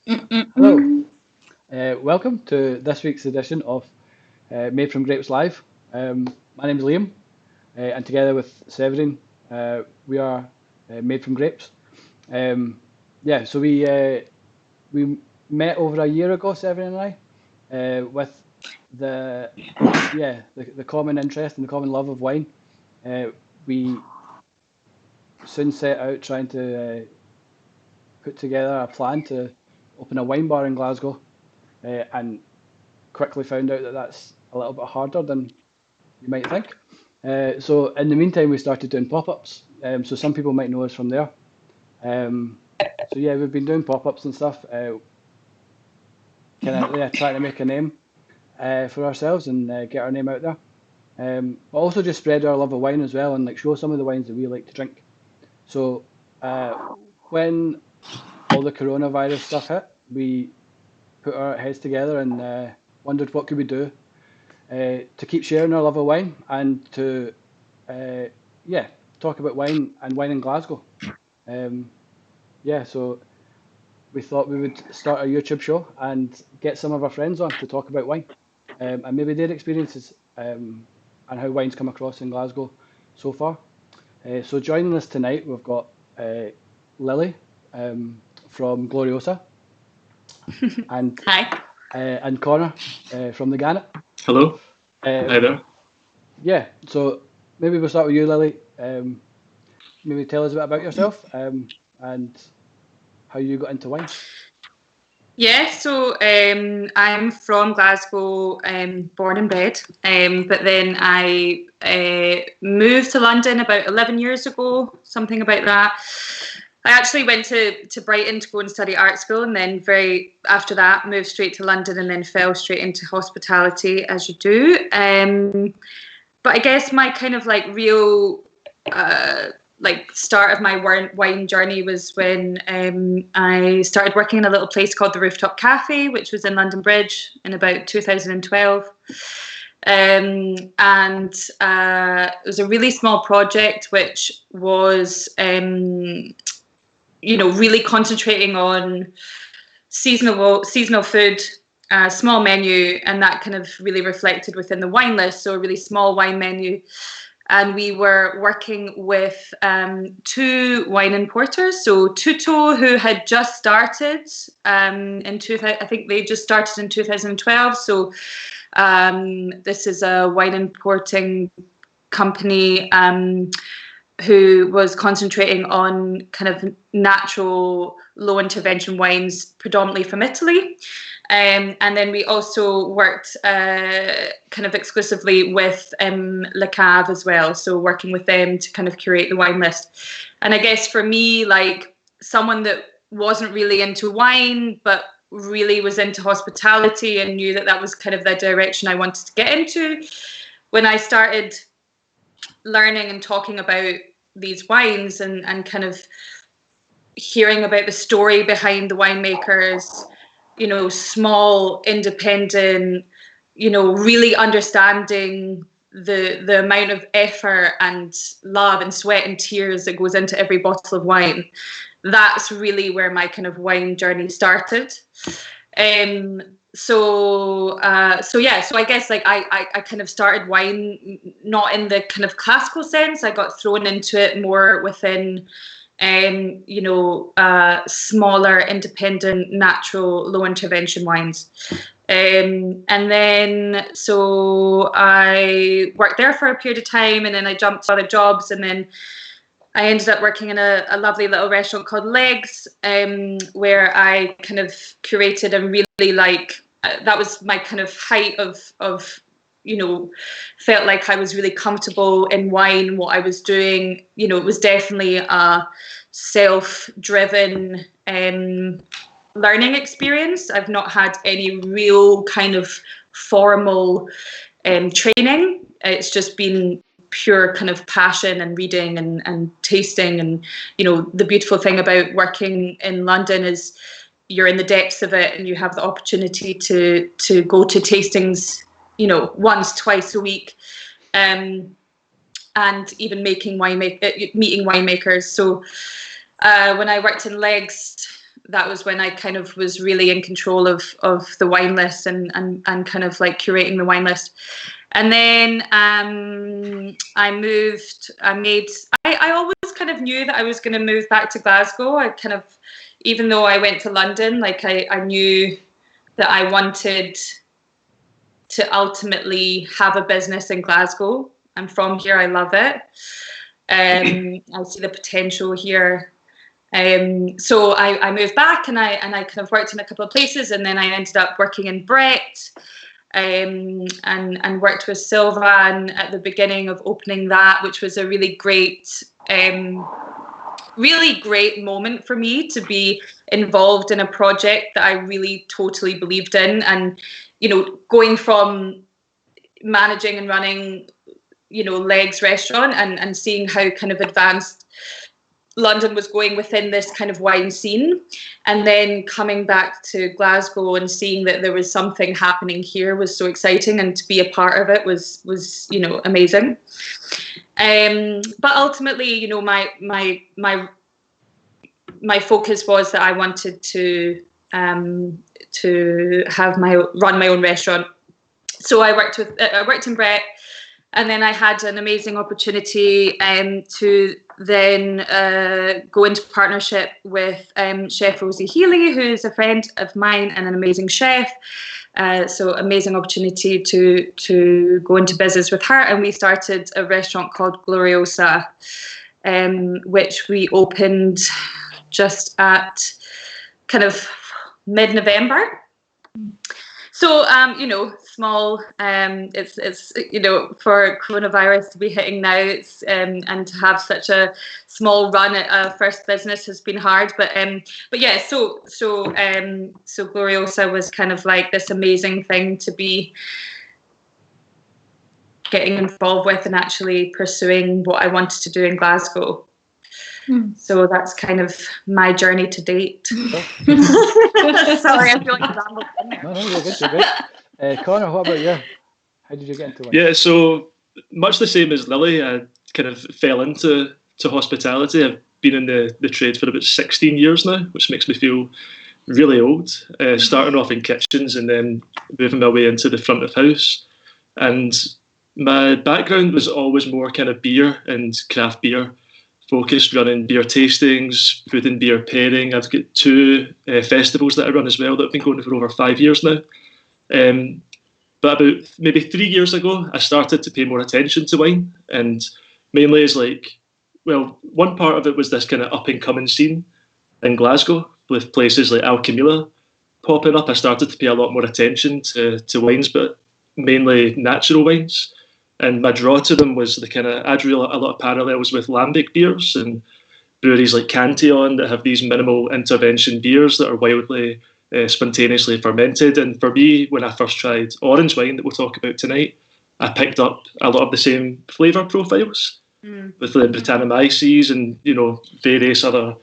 Hello, welcome to this week's edition of Made from Grapes Live. My name is Liam, and together with Séverine, we are Made from Grapes. So we met over a year ago, Séverine and I, with the common interest and the common love of wine. We soon set out trying to put together a plan to open a wine bar in Glasgow, and quickly found out that that's a little bit harder than you might think. So in the meantime, we started doing pop-ups. So some people might know us from there. We've been doing pop-ups and stuff, trying to make a name for ourselves and get our name out there. But also just spread our love of wine as well, and like show some of the wines that we like to drink. So when all the coronavirus stuff hit, we put our heads together and wondered what could we do to keep sharing our love of wine and to talk about wine in Glasgow. So we thought we would start a YouTube show and get some of our friends on to talk about wine and maybe their experiences and how wine's come across in Glasgow so far. So joining us tonight, we've got Lily from Gloriosa and Hi. And Conor from the Gannet. Hello. Hi there. Yeah, so maybe we'll start with you, Lily. Maybe tell us a bit about yourself and how you got into wine. Yeah, so I'm from Glasgow, born and bred, but then I moved to London about 11 years ago, something about that. I actually went to Brighton to go and study art school, and then after that moved straight to London and then fell straight into hospitality, as you do. But I guess my kind of like real start of my wine journey was when I started working in a little place called the Rooftop Cafe, which was in London Bridge in about 2012. And it was a really small project, which was really concentrating on seasonal food, small menu, and that kind of really reflected within the wine list. So a really small wine menu. And we were working with two wine importers. So Tuto, who had just started I think they just started in 2012. So this is a wine importing company who was concentrating on kind of natural, low intervention wines, predominantly from Italy. And then we also worked kind of exclusively with Le Cave as well. So working with them to kind of curate the wine list. And I guess for me, like someone that wasn't really into wine, but really was into hospitality and knew that was kind of the direction I wanted to get into, when I started learning and talking about these wines and kind of hearing about the story behind the winemakers, small, independent, really understanding the amount of effort and love and sweat and tears that goes into every bottle of wine. That's really where my kind of wine journey started. So I guess like I kind of started wine not in the kind of classical sense. I got thrown into it more within smaller, independent, natural, low intervention wines. And then so I worked there for a period of time, and then I jumped to other jobs, and then I ended up working in a lovely little restaurant called Legs, where I kind of curated and really that was my kind of height of felt like I was really comfortable in wine, what I was doing. It was definitely a self-driven learning experience. I've not had any real kind of formal training. It's just been pure kind of passion and reading and tasting. And, the beautiful thing about working in London is you're in the depths of it and you have the opportunity to go to tastings, once, twice a week, and even meeting winemakers. So When I worked in Legs, that was when I kind of was really in control of the wine list and kind of like curating the wine list. And then I always kind of knew that I was going to move back to Glasgow. I kind of, even though I went to London, like I knew that I wanted to ultimately have a business in Glasgow. I'm from here. I love it. I see the potential here. So I moved back and I kind of worked in a couple of places, and then I ended up working in Brett and worked with Séverine at the beginning of opening that, which was a really great moment for me to be involved in a project that I really totally believed in. And, you know, going from managing and running, you know, Legs restaurant and seeing how kind of advanced London was going within this kind of wine scene, and then coming back to Glasgow and seeing that there was something happening here was so exciting, and to be a part of it was you know, amazing. But ultimately, you know, my focus was that I wanted to have run my own restaurant. So I worked in Brett, and then I had an amazing opportunity to then go into partnership with Chef Rosie Healy, who's a friend of mine and an amazing chef. So amazing opportunity to go into business with her. And we started a restaurant called Gloriosa, which we opened just at kind of mid-November. So, you know, small, it's you know, for coronavirus to be hitting now, it's, and to have such a small run at a first business has been hard. But yeah, so Gloriosa was kind of like this amazing thing to be getting involved with and actually pursuing what I wanted to do in Glasgow. So that's kind of my journey to date. Sorry, I feel like I rambled. No, you're good, you're good. Conor, what about you? How did you get into wine? Yeah, so much the same as Lily, I kind of fell into hospitality. I've been in the trade for about 16 years now, which makes me feel really old. Starting off in kitchens and then moving my way into the front of house. And my background was always more kind of beer and craft beer focused, running beer tastings, food and beer pairing. I've got 2 festivals that I run as well that have been going for over 5 years now. But about maybe 3 years ago, I started to pay more attention to wine, and mainly as like, well, one part of it was this kind of up and coming scene in Glasgow with places like Alchemilla popping up. I started to pay a lot more attention to wines, but mainly natural wines. And my draw to them was the kind of, I drew a lot of parallels with lambic beers and breweries like Cantillon that have these minimal intervention beers that are wildly, spontaneously fermented. And for me, when I first tried orange wine that we'll talk about tonight, I picked up a lot of the same flavour profiles with the Brettanomyces and, you know, various other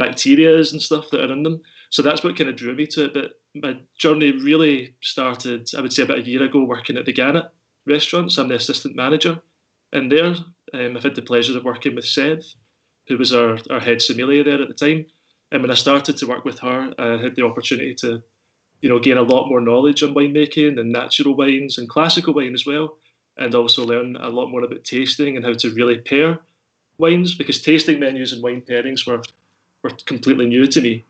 bacterias and stuff that are in them. So that's what kind of drew me to it. But my journey really started, I would say, about a year ago working at the Gannet restaurants. I'm the assistant manager in there. I've had the pleasure of working with Sev, who was our head sommelier there at the time. And when I started to work with her, I had the opportunity to, you know, gain a lot more knowledge on winemaking and natural wines and classical wine as well, and also learn a lot more about tasting and how to really pair wines, because tasting menus and wine pairings were completely new to me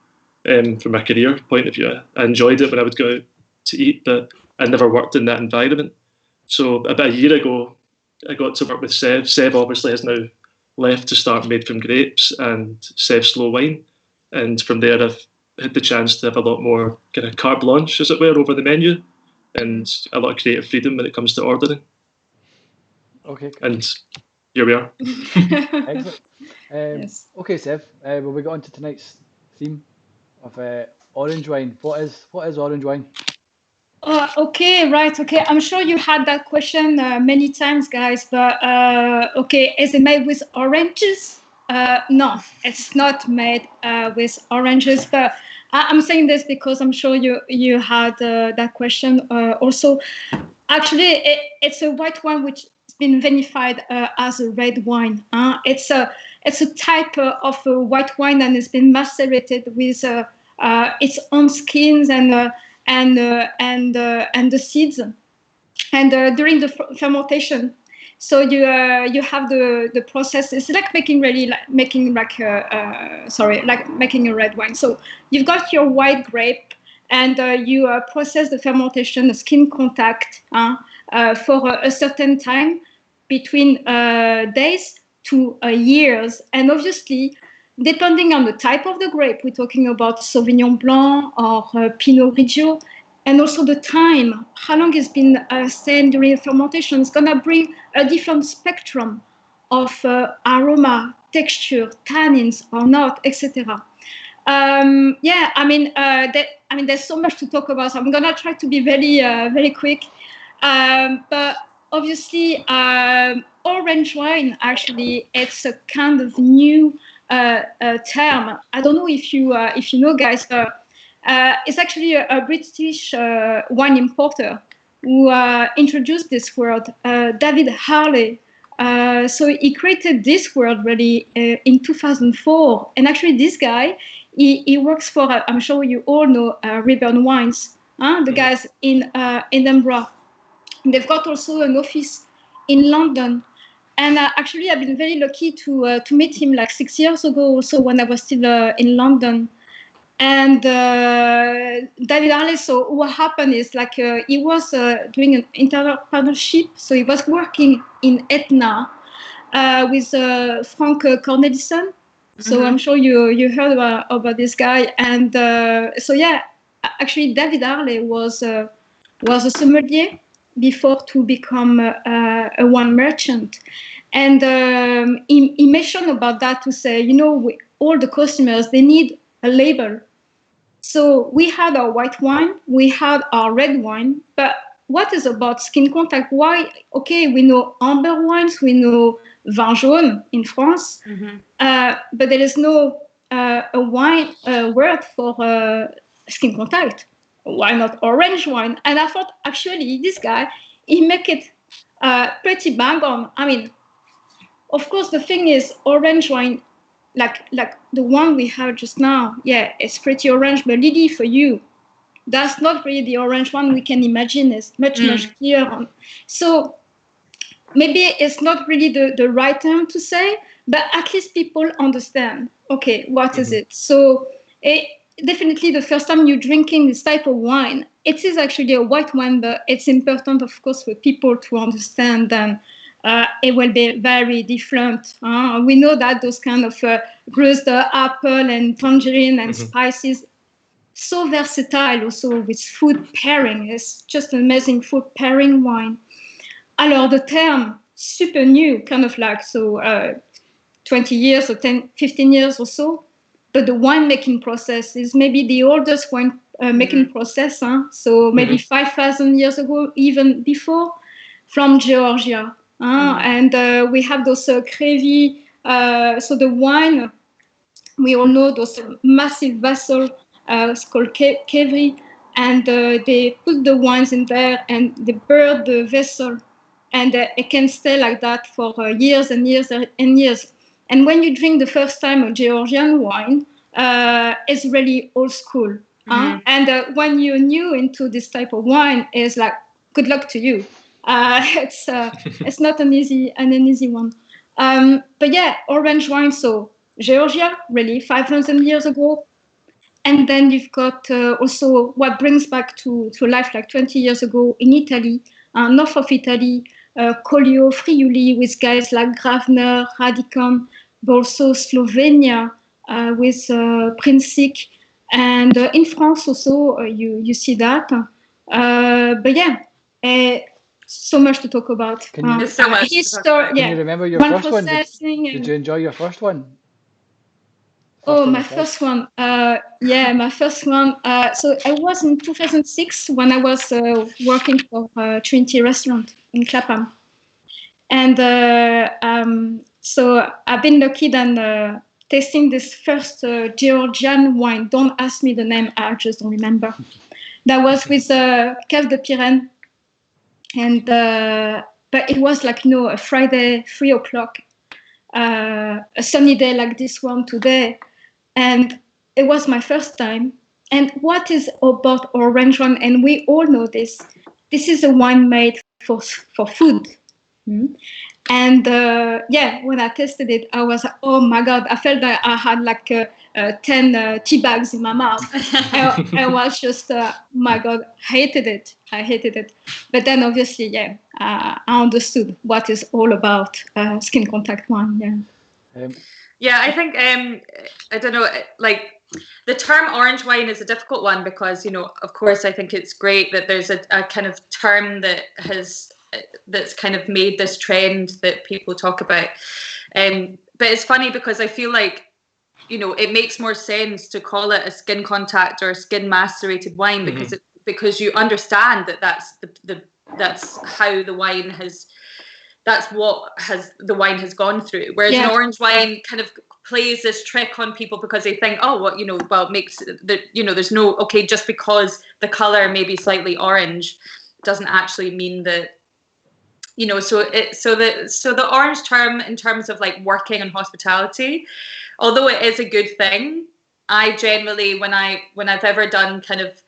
from a career point of view. I enjoyed it when I would go out to eat, but I never worked in that environment. So about a year ago, I got to work with Sev. Sev obviously has now left to start Made from Grapes and Sev Slow Wine. And from there, I've had the chance to have a lot more kind of carte blanche, as it were, over the menu, and a lot of creative freedom when it comes to ordering. Okay. Cool. And here we are. Excellent. Yes. Okay, Sev. Well, we got on to tonight's theme of orange wine. What is orange wine? Okay, right. Okay, I'm sure you had that question many times, guys. But okay, is it made with oranges? No, it's not made with oranges. But I'm saying this because I'm sure you had that question also. Actually, it's a white wine which has been vinified as a red wine. It's a type of white wine that has been macerated with its own skins and the seeds, and during the fermentation. So you have the process. It's like making a red wine. So you've got your white grape, and you process the fermentation, the skin contact, for a certain time, between days to years. And obviously, depending on the type of the grape, we're talking about Sauvignon Blanc or Pinot Grigio, and also the time, how long it's been staying during fermentation, is going to bring a different spectrum of aroma, texture, tannins or not, etc. There's so much to talk about. So I'm going to try to be very quick. But obviously, orange wine, actually, it's a kind of new term. I don't know if you know, guys. It's actually a British wine importer who introduced this word, David Harley. So he created this word really in 2004. And actually, this guy, he works for, I'm sure you all know, Ribbon Wines, the guys in Edinburgh. They've got also an office in London. And actually, I've been very lucky to meet him like 6 years ago, also when I was still in London. And David Harley, so what happened is like he was doing an entrepreneurship. So he was working in Etna with Frank Cornelissen. Mm-hmm. So I'm sure you heard about this guy. And actually David Harley was a sommelier before to become a wine merchant. And he mentioned about that to say, all the customers, they need a label. So we had our white wine, we had our red wine, but what is about skin contact? Why? Okay, we know amber wines, we know vin jaune in France, mm-hmm. But there is no word for skin contact. Why not orange wine? And I thought, actually, this guy, he make it pretty bang on. I mean, of course, the thing is, orange wine, like the one we have just now, yeah, it's pretty orange, but Lily, for you, that's not really the orange one we can imagine. It's much clearer. So maybe it's not really the right term to say, but at least people understand, okay, what is it? So definitely the first time you're drinking this type of wine, it is actually a white wine, but it's important, of course, for people to understand that it will be very different. We know that those kind of bruised apple and tangerine and spices, so versatile also with food pairing. It's just an amazing food pairing wine. Alors, the term, super new, kind of like, 20 years or 15 years or so, but the winemaking process is maybe the oldest wine making process, so maybe 5,000 years ago, even before, from Georgia. And we have those Crévi, so the wine, we all know those massive vessels, it's called Kévri, and they put the wines in there and they burn the vessel, and it can stay like that for years and years and years. And when you drink the first time a Georgian wine, it's really old school. And when you're new into this type of wine, it's like, good luck to you. It's not an easy one. But yeah, orange wine, so Georgia, really, 500 years ago. And then you've got also what brings back to life like 20 years ago in Italy, north of Italy, Collio, Friuli, with guys like Gravner, Radicon, but also Slovenia with Princic. And in France also, you see that. But yeah, so much to talk about. Can you remember your first one? Did you enjoy your first one? My first one. My first one. So I was in 2006 when I was working for Trinity Restaurant in Clapham. And so I've been lucky then tasting this first Georgian wine. Don't ask me the name, I just don't remember. That was with Cave de Pirène. And but it was like a Friday 3:00, a sunny day like this one today, and it was my first time. And what is about orange wine? And we all know this. This is a wine made for food. Mm-hmm. And when I tasted it, I was like, oh my God, I felt that I had like 10 tea bags in my mouth. I was just, my God, I hated it. But then obviously, I understood what it's all about, skin contact wine. I think, I don't know, like the term orange wine is a difficult one because, of course, I think it's great that there's a kind of term that's kind of made this trend that people talk about. But it's funny because I feel like, it makes more sense to call it a skin contact or skin macerated wine because you understand that that's how the wine has, that's what the wine has gone through. Whereas an orange wine kind of plays this trick on people because they think, it makes there's no, okay, just because the color may be slightly orange doesn't actually mean that, so the orange term in terms of like working in hospitality, although it is a good thing, I generally, when I've ever done kind of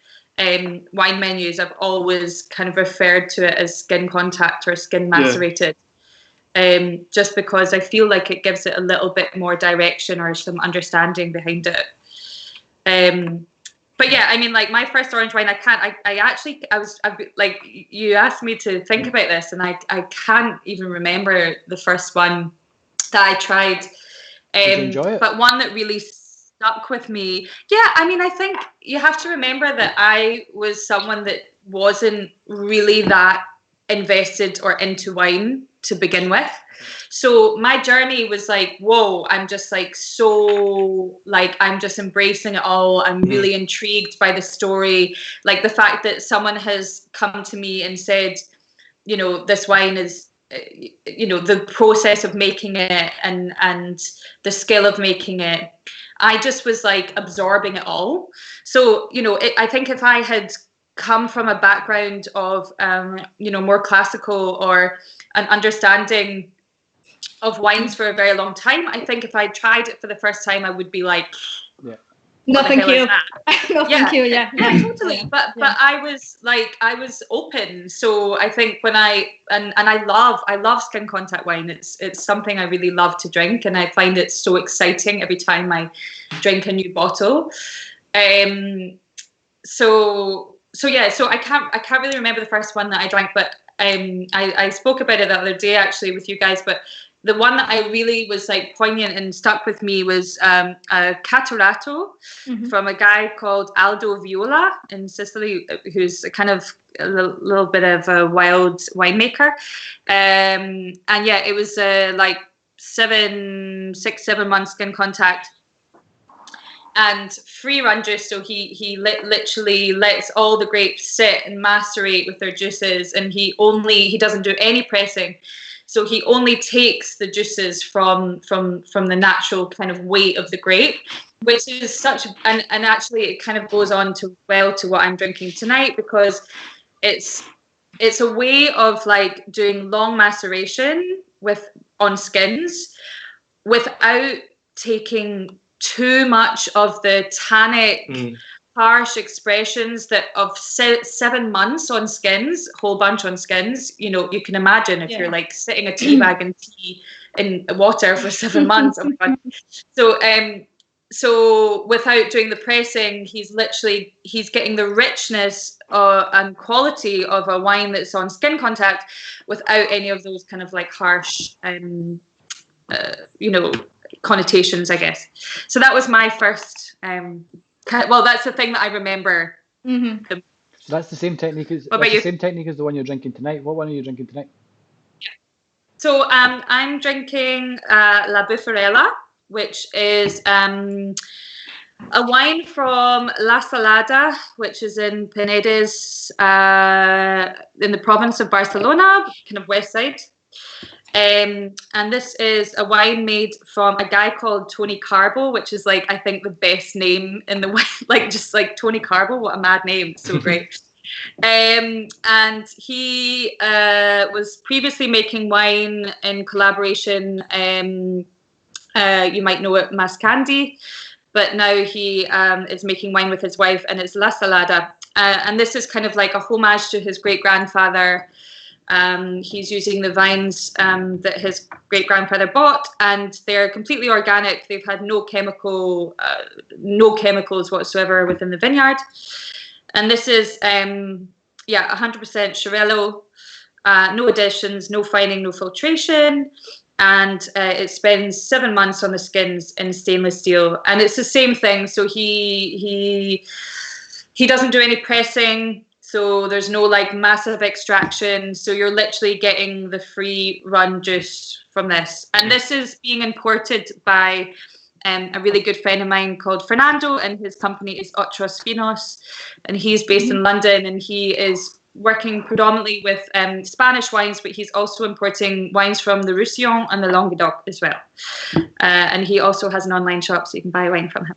wine menus, I've always kind of referred to it as skin contact or skin macerated. Just because I feel like it gives it a little bit more direction or some understanding behind it. But yeah, I mean, like my first orange wine, you asked me to think about this, and I can't even remember the first one that I tried. Did you enjoy it? But one that really stuck with me. Yeah, I mean, I think you have to remember that I was someone that wasn't really that invested or into wine to begin with. So my journey was like, whoa, I'm just like so like I'm just embracing it all. I'm really intrigued by the story, like the fact that someone has come to me and said, this wine is the process of making it and the skill of making it. I just was like absorbing it all. So I think if I had come from a background of more classical or an understanding of wines for a very long time, I think if I tried it for the first time, I would be like, no thank you. Thank you. Yeah, totally. But I was open. So I think when I love skin contact wine. It's something I really love to drink, and I find it so exciting every time I drink a new bottle. So I can't really remember the first one that I drank, but I spoke about it the other day actually with you guys. But the one that I really was like poignant and stuck with me was a Catarratto from a guy called Aldo Viola in Sicily, who's a kind of a little bit of a wild winemaker. And yeah, it was like 7 months skin contact. And free run juice, so he literally lets all the grapes sit and macerate with their juices, and he doesn't do any pressing, so he only takes the juices from the natural kind of weight of the grape, which is and actually it kind of goes on to what I'm drinking tonight, because it's a way of like doing long maceration on skins without taking too much of the tannic, harsh expressions that of 7 months on skins, whole bunch on skins. You can imagine if you're like sitting a tea bag in tea in water for 7 months. Oh my God. So without doing the pressing, he's getting the richness and quality of a wine that's on skin contact without any of those kind of like harsh, connotations, I guess. So that was my first that's the thing that I remember. So that's the same technique as the one you're drinking tonight. What one are you drinking tonight? So I'm drinking La Bufarella, which is a wine from La Salada, which is in Penedès, in the province of Barcelona, kind of west side. And this is a wine made from a guy called Tony Carbo, which is like, I think the best name in the wine, like just like Tony Carbo, what a mad name, it's so great. And he was previously making wine in collaboration. You might know it, Mascandi, but now he is making wine with his wife, and it's La Salada. And this is kind of like a homage to his great-grandfather. He's using the vines that his great-grandfather bought, and they're completely organic. They've had no chemicals whatsoever within the vineyard. And this is, 100% Xarel-lo, no additions, no fining, no filtration. And it spends 7 months on the skins in stainless steel. And it's the same thing. So he doesn't do any pressing. So there's no like massive extraction. So you're literally getting the free run juice from this. And this is being imported by a really good friend of mine called Fernando, and his company is Otros Vinos, and he's based in London, and he is working predominantly with Spanish wines, but he's also importing wines from the Roussillon and the Languedoc as well. And he also has an online shop, so you can buy wine from him.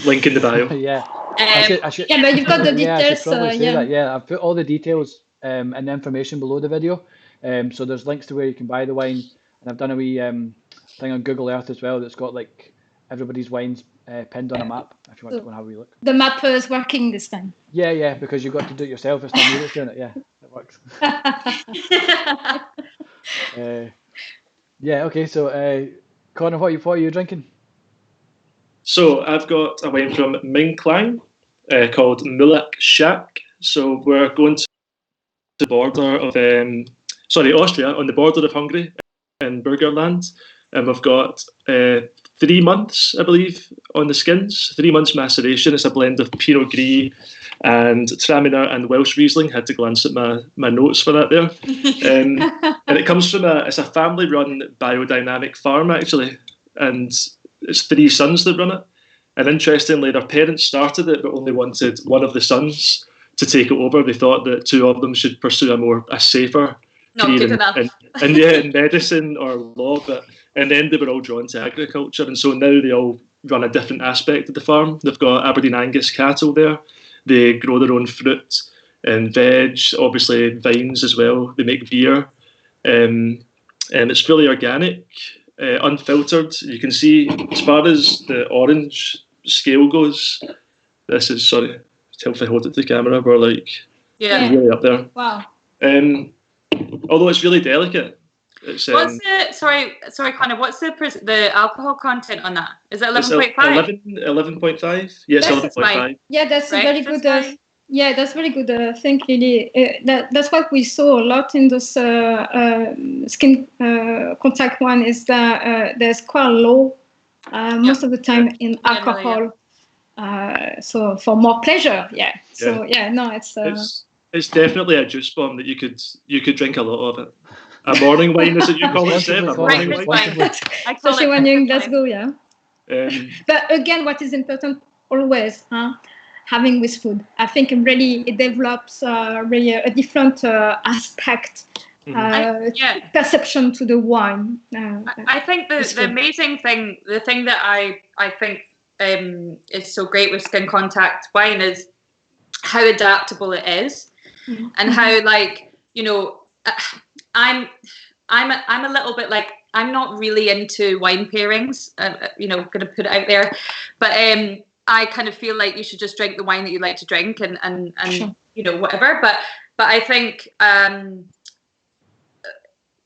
Link in the bio. Yeah. I should, Yeah, but you've got the details. I've put all the details and the information below the video. So there's links to where you can buy the wine, and I've done a wee thing on Google Earth as well that's got like everybody's wines pinned on a map if you want to go and have a wee look. The map is working this time. Yeah, because you've got to do it yourself. It's not me that's doing it. Yeah, it works. Okay. So, Conor, what are you drinking? So I've got a wine from Meinklang called Mulatschak. So we're going to the border of Austria, on the border of Hungary in Burgenland. And we've got 3 months, I believe, on the skins. 3 months maceration. It's a blend of Pinot Gris and Traminer and Welsh Riesling. Had to glance at my notes for that there. And it comes from it's a family-run biodynamic farm, actually. And it's 3 sons that run it. And interestingly, their parents started it, but only wanted one of the sons to take it over. They thought that 2 of them should pursue a safer career in medicine or law, and then they were all drawn to agriculture, and so now they all run a different aspect of the farm. They've got Aberdeen Angus cattle there. They grow their own fruit and veg, obviously vines as well. They make beer, and it's fully organic, unfiltered. You can see as far as the orange scale goes. This is tell if I hold it to the camera. We're like really up there. Wow. Although it's really delicate. It's, what's the sorry, Conor? What's the alcohol content on that? Is it 11.5? 11.5. Yes, 11.5. Yeah, that's a very good. That's very good thing, really. That's what we saw a lot in those skin contact one. Is that there's quite low most of the time in alcohol. So for more pleasure, So it's definitely a juice bomb that you could drink a lot of it. A morning wine, is it you call it, Seb? A morning wine. Especially when you're in Glasgow, But again, what is important always, having with food, I think really it develops really a different aspect, perception to the wine. I think the amazing thing, the thing that I think is so great with skin contact wine is how adaptable it is, and how I'm a little bit like, I'm not really into wine pairings. Going to put it out there, but I kind of feel like you should just drink the wine that you like to drink, and sure. Whatever. But I think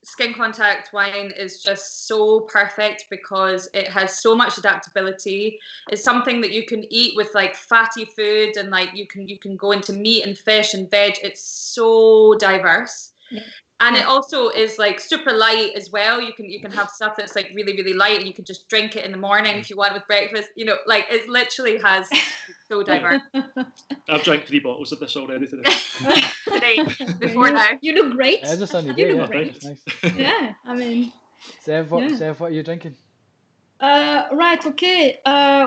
skin contact wine is just so perfect because it has so much adaptability. It's something that you can eat with like fatty food, and like you can go into meat and fish and veg. It's so diverse. Yeah. And it also is like super light as well. You can have stuff that's like really, really light, and you can just drink it in the morning if you want with breakfast. Like it literally has so diverse. I've drank 3 bottles of this already today. Before now. You look great. It's a sunny day. Great. Nice. Yeah, I mean. Sev, what are you drinking? Right. Okay.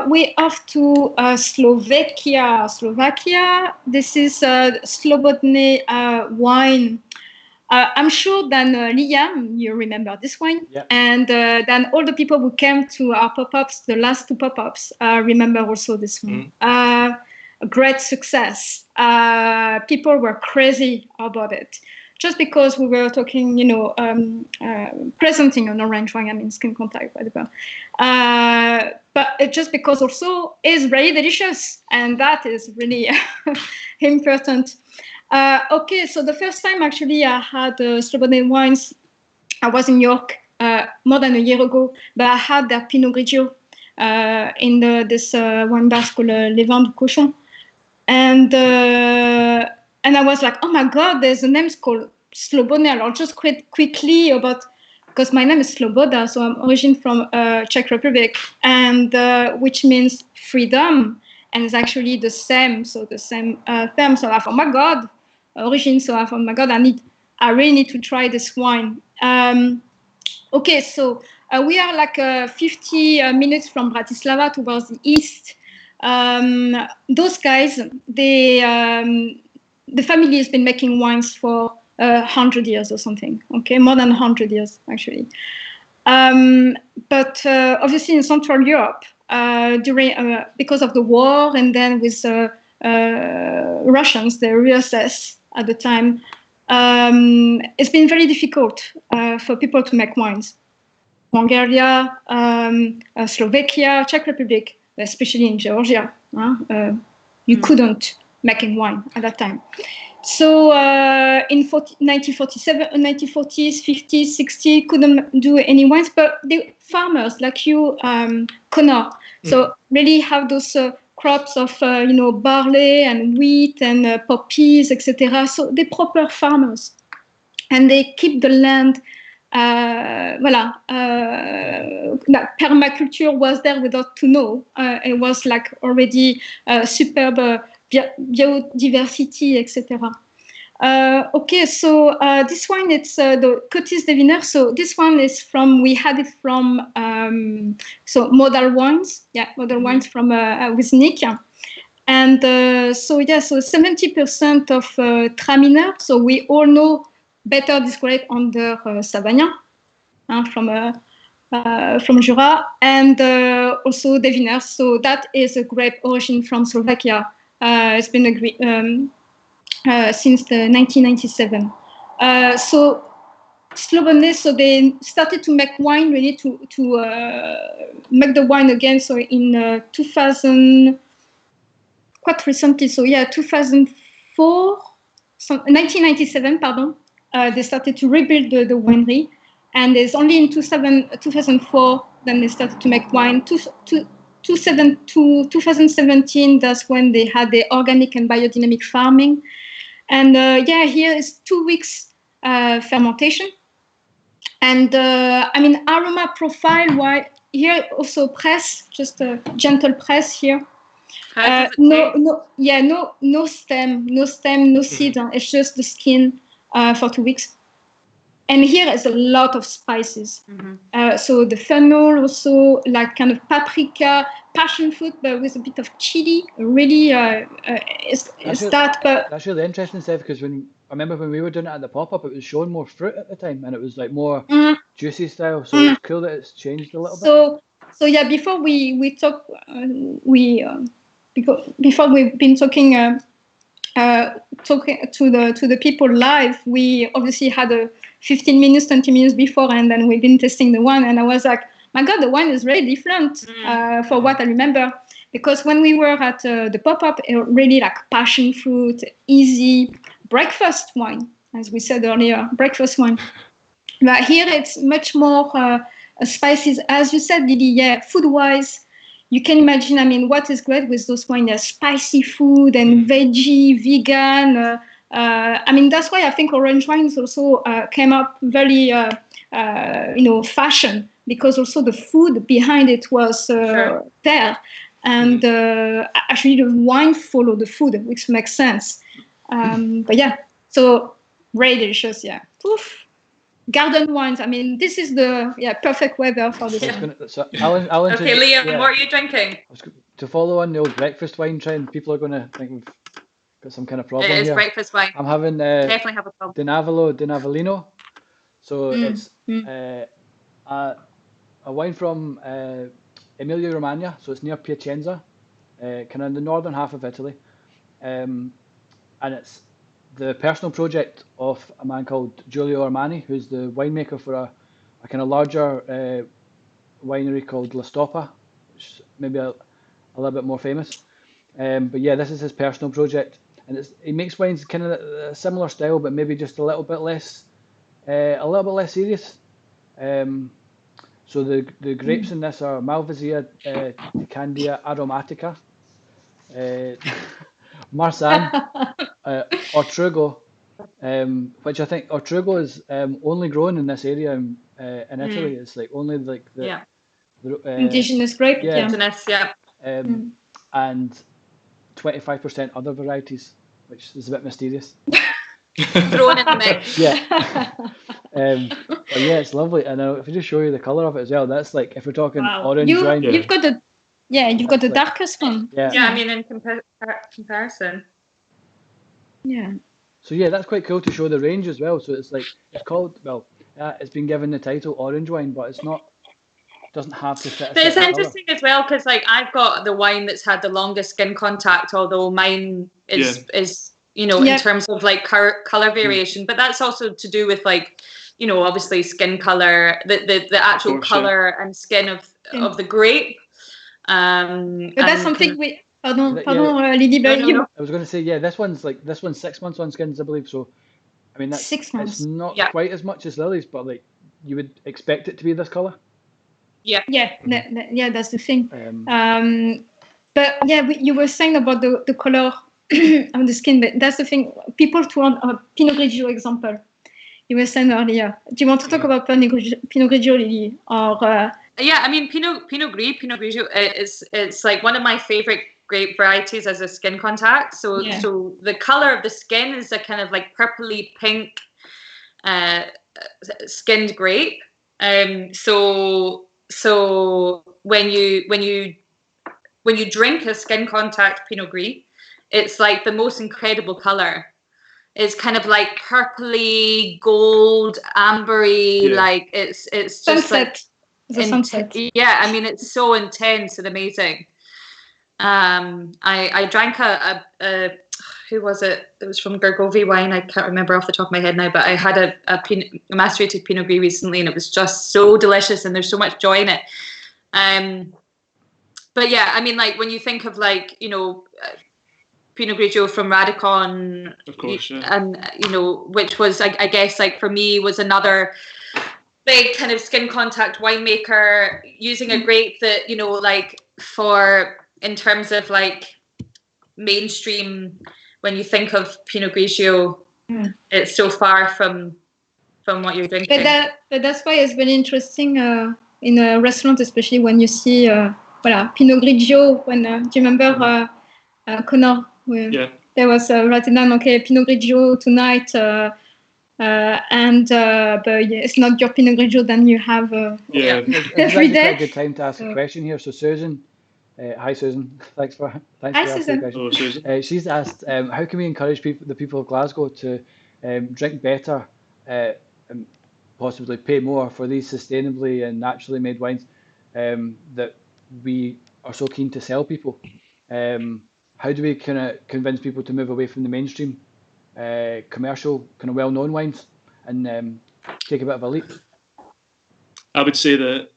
We're off to Slovakia. This is Slobodne wine. I'm sure then Liam, you remember this one, and then all the people who came to our pop-ups, the last 2 pop-ups, remember also this one. a great success. People were crazy about it. Just because we were talking, presenting an orange wine, I mean, skin contact, whatever. But just because also it's very delicious, and that is really important. Okay, so the first time actually I had Slobodne wines, I was in New York more than a year ago, but I had their Pinot Grigio in this wine bar called Les Vins du Cochon. And I was like, oh my God, there's a name called Slobodne. I'll just quickly because my name is Sloboda, so I'm originally from Czech Republic, and which means freedom, and it's actually the same term. So I thought, oh my God, origin. So I thought, oh my God, I really need to try this wine. Okay, so we are like 50 minutes from Bratislava towards the east. Those guys, the family has been making wines for 100 years or something. Okay, more than 100 years actually. But obviously in Central Europe, during because of the war, and then with Russians, the USSR at the time, it's been very difficult for people to make wines. Hungary, Slovakia, Czech Republic, especially in Georgia, you couldn't make wine at that time. So in 1940s, 50s, 60s, couldn't do any wines, but the farmers like you, Conor, so really have those crops of barley and wheat and poppies, etc. So they're proper farmers, and they keep the land. Permaculture was there without to know. It was like already superb biodiversity, etc. Okay, so this one, it's the Cutis Deviner. So this one is we had it from model wines. Yeah, model wines from with Nick. And so 70% of Traminer. So we all know better this grape under Savagnin from Jura, and also Deviner. So that is a grape origin from Slovakia. It's been agreed since 1997. So Slobodne, so they started to make wine, really to make the wine again. So in 2000, quite recently. So 2004, 1997, pardon. They started to rebuild the winery, and it's only in 2004 then they started to make wine. 2017, that's when they had the organic and biodynamic farming. And here is 2 weeks fermentation. And aroma profile, why here also press, just a gentle press here. No stem, no seed. It's just the skin for 2 weeks. And here is a lot of spices. So the fennel, also like kind of paprika, passion fruit, but with a bit of chili. Really, That's really interesting, Steph, because I remember when we were doing it at the pop-up, it was showing more fruit at the time, and it was like more juicy style. So it's cool that it's changed a little bit. So before we talk, before we've been talking to the people live, we obviously had a 15 minutes, 20 minutes before, and then we've been testing the wine, and I was like, my God, the wine is very different for what I remember. Because when we were at the pop-up, it really like passion fruit, easy breakfast wine, as we said earlier, breakfast wine. But here it's much more spices, as you said, Lily. Food-wise, you can imagine. What is great with those wines? Spicy food and veggie, vegan. That's why I think orange wines also came up very, fashion, because also the food behind it was there. And actually the wine followed the food, which makes sense. So very delicious, Oof. Garden wines. This is the perfect weather for this. Okay, Liam, what are you drinking? To follow on the old breakfast wine trend, people are going to think we've got some kind of problem here. It is breakfast wine. I'm having definitely have a problem. Dinavolino. So it's a wine from Emilia Romagna. So it's near Piacenza, kind of in the northern half of Italy. and it's the personal project of a man called Giulio Armani, who's the winemaker for a kind of larger winery called La Stoppa, which is maybe a little bit more famous. But yeah, this is his personal project, and he makes wines kind of a similar style, but maybe just a little bit less serious. So the grapes in this are Malvasia, Candia aromatica, Marsanne, Ortrugo, which I think Ortrugo is only grown in this area in Italy. It's like only like the indigenous grape. yeah. Indigenous, yeah. And 25% other varieties, which is a bit mysterious. Thrown in the mix. Yeah. But yeah, it's lovely. And if I just show you the colour of it as well, that's like, if we're talking orange wine. You've got the darkest one. Yeah. Yeah, I mean, in comparison. Yeah. So yeah, that's quite cool to show the range as well. So it's like, it's called, it's been given the title orange wine, but it's not, doesn't have to fit a But it's certain interesting as well, because like I've got the wine that's had the longest skin contact, although mine is in terms of like color variation. But that's also to do with like, obviously skin color, the actual color and skin of the grape. But that's something we. Pardon, Lily, but I was going to say, this one's 6 months on skins, I believe. So, I mean, that's 6 months. It's not quite as much as Lily's, but like you would expect it to be this color. Yeah, that's the thing. But yeah, you were saying about the color on the skin, but that's the thing. People want a Pinot Grigio example. You were saying earlier. Do you want to talk about Pinot Grigio, Lily? Or yeah, I mean Pinot Grigio it's like one of my favorite grape varieties as a skin contact. So the color of the skin is a kind of like purpley pink skinned grape. So when you drink a skin contact Pinot Gris, it's like the most incredible color. It's kind of like purpley, gold, ambery, like it's just sunset. Like sunset. Yeah, I mean it's so intense and amazing. I drank a who was it? It was from Gergovie wine. I can't remember off the top of my head now, but I had a macerated Pinot Gris recently, and it was just so delicious, and there's so much joy in it. But yeah, I mean, like when you think of like Pinot Grigio from Radicon, of course, and which was I guess like for me was another big kind of skin contact winemaker using a grape that like for in terms of like mainstream. When you think of Pinot Grigio, it's so far from what you're drinking. But that's why it's very interesting in a restaurant, especially when you see Pinot Grigio. When do you remember Conor? There was written down, okay, Pinot Grigio tonight, but it's not your Pinot Grigio. Then you have every day. Quite a good time to ask a question here. So Susan. Hi Susan, thanks for asking the question. Hello, Susan. She's asked, how can we encourage the people of Glasgow to drink better and possibly pay more for these sustainably and naturally made wines that we are so keen to sell people? How do we kind of convince people to move away from the mainstream commercial kind of well-known wines and take a bit of a leap? I would say that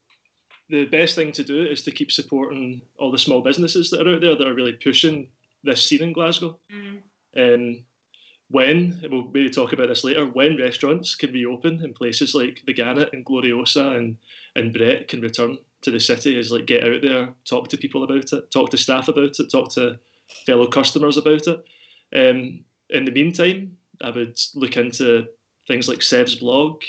the best thing to do is to keep supporting all the small businesses that are out there that are really pushing this scene in Glasgow. We'll maybe talk about this later, when restaurants can reopen in places like the Gannet and Gloriosa and Brett can return to the city, is like get out there, talk to people about it, talk to staff about it, talk to fellow customers about it. In the meantime, I would look into things like Sev's blog,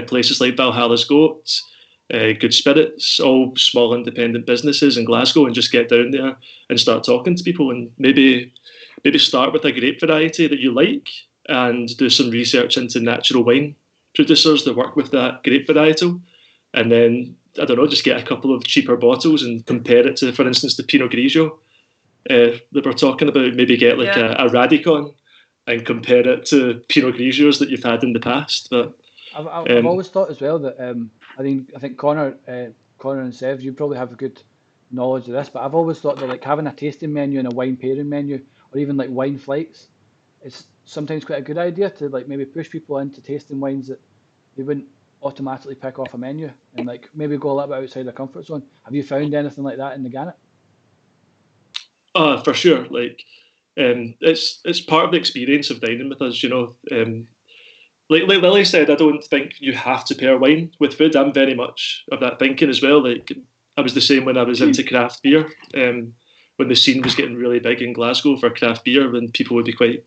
places like Valhalla's Goat, Good Spirits, all small independent businesses in Glasgow, and just get down there and start talking to people, and maybe start with a grape variety that you like and do some research into natural wine producers that work with that grape varietal, and then, I don't know, just get a couple of cheaper bottles and compare it to, for instance, the Pinot Grigio that we're talking about. Maybe get like a Radicon and compare it to Pinot Grigios that you've had in the past. But I've always thought as well that I think Conor and Sev, you probably have a good knowledge of this, but I've always thought that like having a tasting menu and a wine pairing menu or even like wine flights, it's sometimes quite a good idea to like maybe push people into tasting wines that they wouldn't automatically pick off a menu, and like maybe go a little bit outside their comfort zone. Have you found anything like that in the Gannet? For sure. Like, it's part of the experience of dining with us, you know. Like Lily said, I don't think you have to pair wine with food. I'm very much of that thinking as well. Like, I was the same when I was into craft beer. When the scene was getting really big in Glasgow for craft beer, when people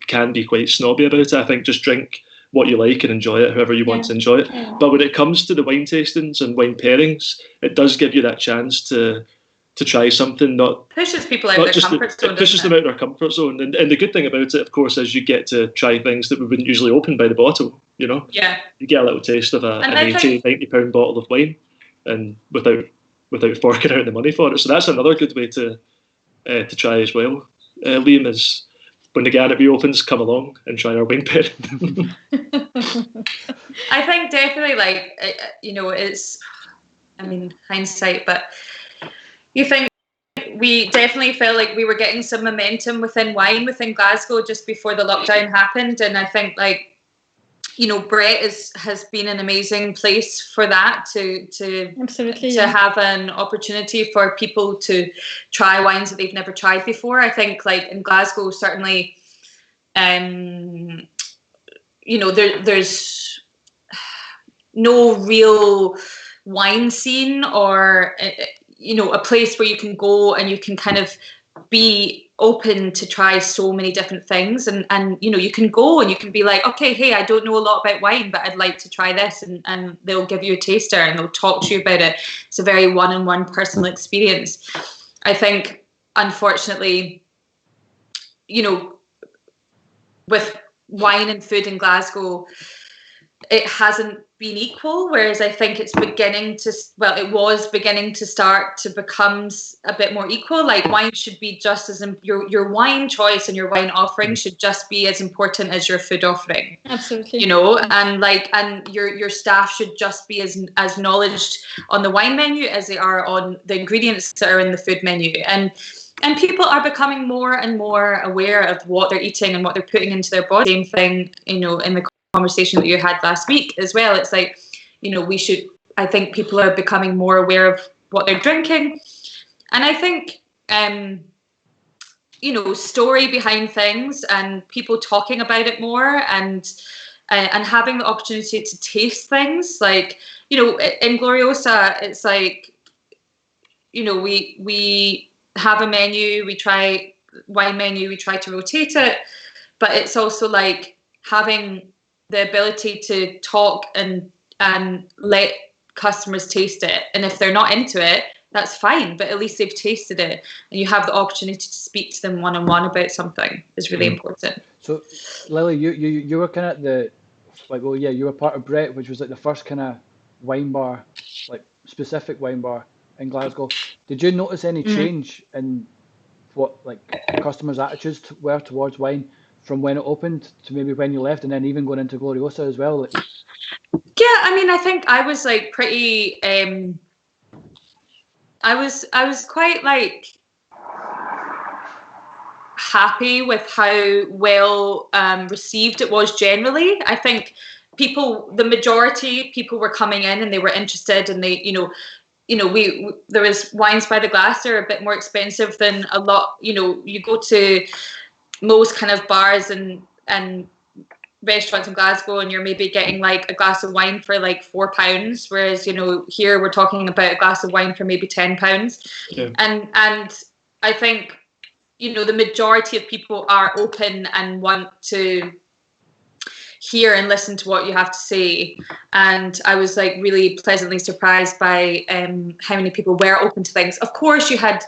can be quite snobby about it. I think just drink what you like and enjoy it however you want to enjoy it. Yeah. But when it comes to the wine tastings and wine pairings, it does give you that chance to try something pushes people out of their comfort zone. It pushes them out of their comfort zone. And the good thing about it, of course, is you get to try things that we wouldn't usually open by the bottle, you know? Yeah. You get a little taste of an 80, £90 bottle of wine, and without forking out the money for it. So that's another good way to try as well. Liam, is when the Gannet reopens, come along and try our wine pairing. I think definitely, like, you know, it's, I mean, hindsight, but you think we definitely felt like we were getting some momentum within wine within Glasgow just before the lockdown happened. And I think, like, you know, Brett has been an amazing place for that to have an opportunity for people to try wines that they've never tried before. I think, like, in Glasgow, certainly, you know, there's no real wine scene or, you know, a place where you can go and you can kind of be open to try so many different things, and you know, you can go and you can be like, okay, hey, I don't know a lot about wine, but I'd like to try this, and they'll give you a taster and they'll talk to you about it. It's a very one-on-one personal experience. I think, unfortunately, you know, with wine and food in Glasgow, it hasn't been equal, whereas I think it's it was beginning to start to become a bit more equal. Like, wine should be just as your wine choice and your wine offering should just be as important as your food offering. Absolutely. You know, and your staff should just be as knowledged on the wine menu as they are on the ingredients that are in the food menu. And people are becoming more and more aware of what they're eating and what they're putting into their body. Same thing, you know, in the conversation that you had last week as well. It's like, you know, I think people are becoming more aware of what they're drinking. And I think, you know, story behind things and people talking about it more and having the opportunity to taste things. Like, you know, in Gloriosa, it's like, you know, we have a menu, we try wine menu, we try to rotate it, but it's also like having the ability to talk and let customers taste it. And if they're not into it, that's fine, but at least they've tasted it, and you have the opportunity to speak to them one-on-one about something is really important. So, Lily, you were kind of you were part of Brett, which was like the first kind of wine bar, like specific wine bar in Glasgow. Did you notice any change in what like customers' attitudes were towards wine from when it opened to maybe when you left, and then even going into Gloriosa as well? Like, yeah, I mean, I think I was like pretty. I was quite like happy with how well received it was generally. I think the majority people were coming in and they were interested, and they, there was wines by the glass. They're a bit more expensive than a lot. You know, you go to most kind of bars and restaurants in Glasgow, and you're maybe getting like a glass of wine for like £4, whereas, you know, here we're talking about a glass of wine for maybe £10. Yeah. And I think, you know, the majority of people are open and want to hear and listen to what you have to say. And I was like really pleasantly surprised by how many people were open to things. Of course, you have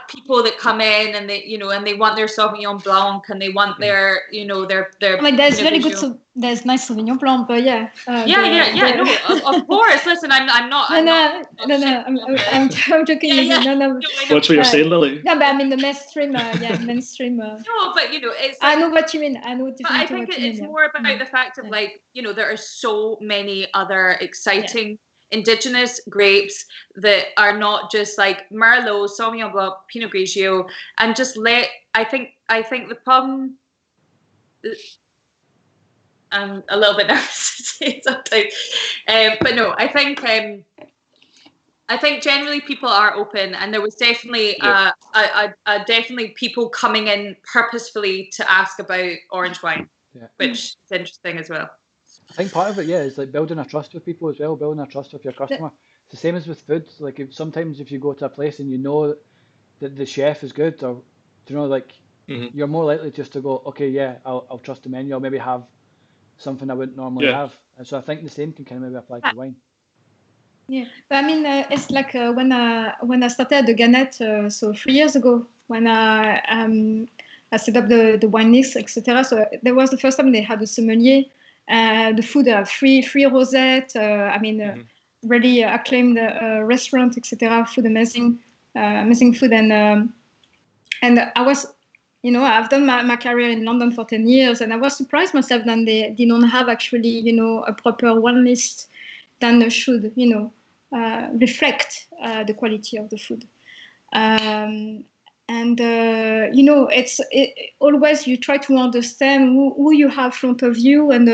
people that come in and they, you know, and they want their Sauvignon Blanc, and they want their, you know, their. Like there's very good, there's nice Sauvignon Blanc, but yeah. No, of course. Listen, I'm not. I'm joking. Yeah. No. What's what you're saying, Lily? No, but I mean the mainstream. mainstream. No, but you know, it's. I know what you mean. I think it's more about the fact of like, you know, there are so many other exciting. Indigenous grapes that are not just like Merlot, Sauvignon Blanc, Pinot Grigio, and just let the problem. I'm a little bit nervous to say sometimes, but no, I think generally people are open, and there was definitely definitely people coming in purposefully to ask about orange wine, which is interesting as well. I think part of it, is like building a trust with people as well, building a trust with your customer. It's the same as with food. Like sometimes if you go to a place and you know that the chef is good, or you're more likely just to go, okay, I'll trust the menu. I'll maybe have something I wouldn't normally have. And so I think the same can kind of maybe apply to wine. Yeah, but I mean, it's like when I started at the Gannet, so 3 years ago, when I set up the wine list, etc. So that was the first time they had a sommelier. The food, free rosette. Really acclaimed restaurant, etc. Food, amazing food, and I was, I've done my career in London for 10 years, and I was surprised myself that they didn't have actually, a proper wine list that should, reflect the quality of the food. It's always you try to understand who you have in front of you and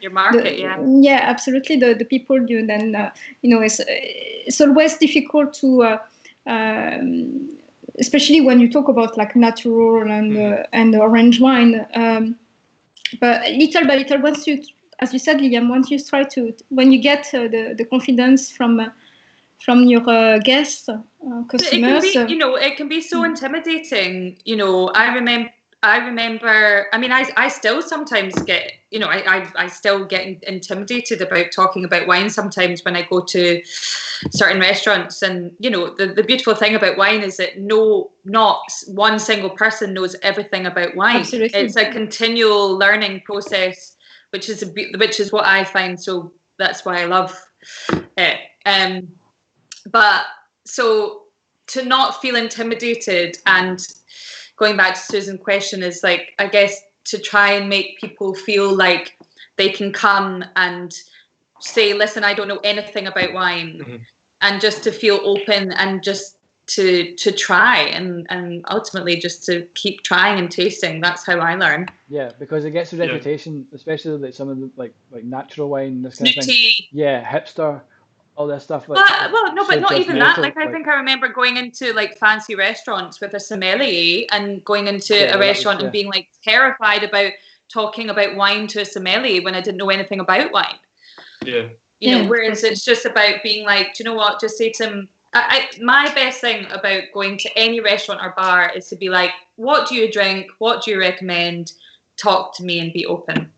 your market, absolutely, the people you then it's always difficult to especially when you talk about like natural and orange wine, but little by little, once you, as you said, Liam, once you try to, when you get the confidence from your guests, customers. It can be so intimidating. I remember. I mean, I still sometimes get. I still get intimidated about talking about wine sometimes when I go to certain restaurants. And the beautiful thing about wine is that not one single person knows everything about wine. Absolutely. It's a continual learning process, which is what I find. So that's why I love it. But so to not feel intimidated, and going back to Susan's question, is like, I guess, to try and make people feel like they can come and say, listen, I don't know anything about wine, and just to feel open and just to try and ultimately just to keep trying and tasting. That's how I learn. Yeah, because it gets a reputation, especially like some of the like natural wine, this kind of thing. Yeah, hipster. All this stuff. But not even that. Like, I think I remember going into like fancy restaurants with a sommelier and going into a restaurant and being like terrified about talking about wine to a sommelier when I didn't know anything about wine. Yeah. Whereas it's just about being like, do you know what? Just say to them. My best thing about going to any restaurant or bar is to be like, what do you drink? What do you recommend? Talk to me and be open.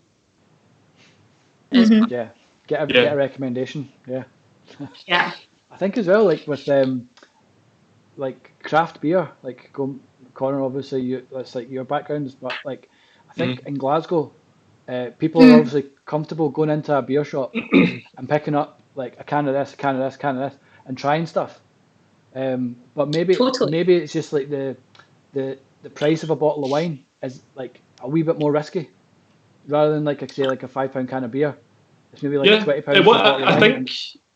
Mm-hmm. Yeah. Get a recommendation. Yeah. Yeah, I think as well, like with like craft beer, like Conor, obviously that's like your background, but like I think in Glasgow, people are obviously comfortable going into a beer shop and picking up like a can of this, and trying stuff. But maybe it's just like the price of a bottle of wine is like a wee bit more risky, rather than like say like a £5 can of beer. It's maybe like £20 for a bottle of wine.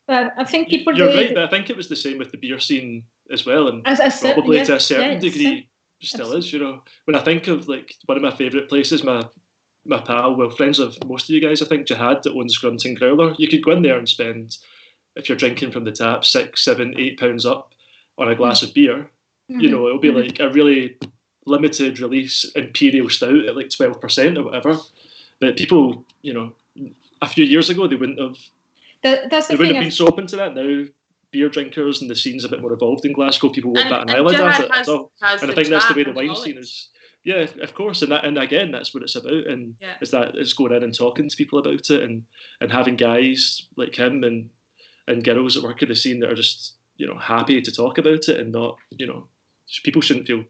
But I think people. You're right, but I think it was the same with the beer scene as well, and probably to a certain degree still is. When I think of like one of my favourite places, my pal, well, friends of most of you guys, I think, Jihad, that owns Grunting Growler. You could go in there and spend, if you're drinking from the tap, £6, £7, £8 up on a glass of beer. It'll be like a really limited release imperial stout at like 12% or whatever. But people, a few years ago, they wouldn't have. They wouldn't have been so open to that. Now, beer drinkers and the scene's a bit more evolved in Glasgow. People won't bat an eyelid at it at all. And I think that's the way the wine scene is. Yeah, of course. And again, that's what it's about. And it's going in and talking to people about it and having guys like him and girls that work in the scene that are just, happy to talk about it and not, people shouldn't feel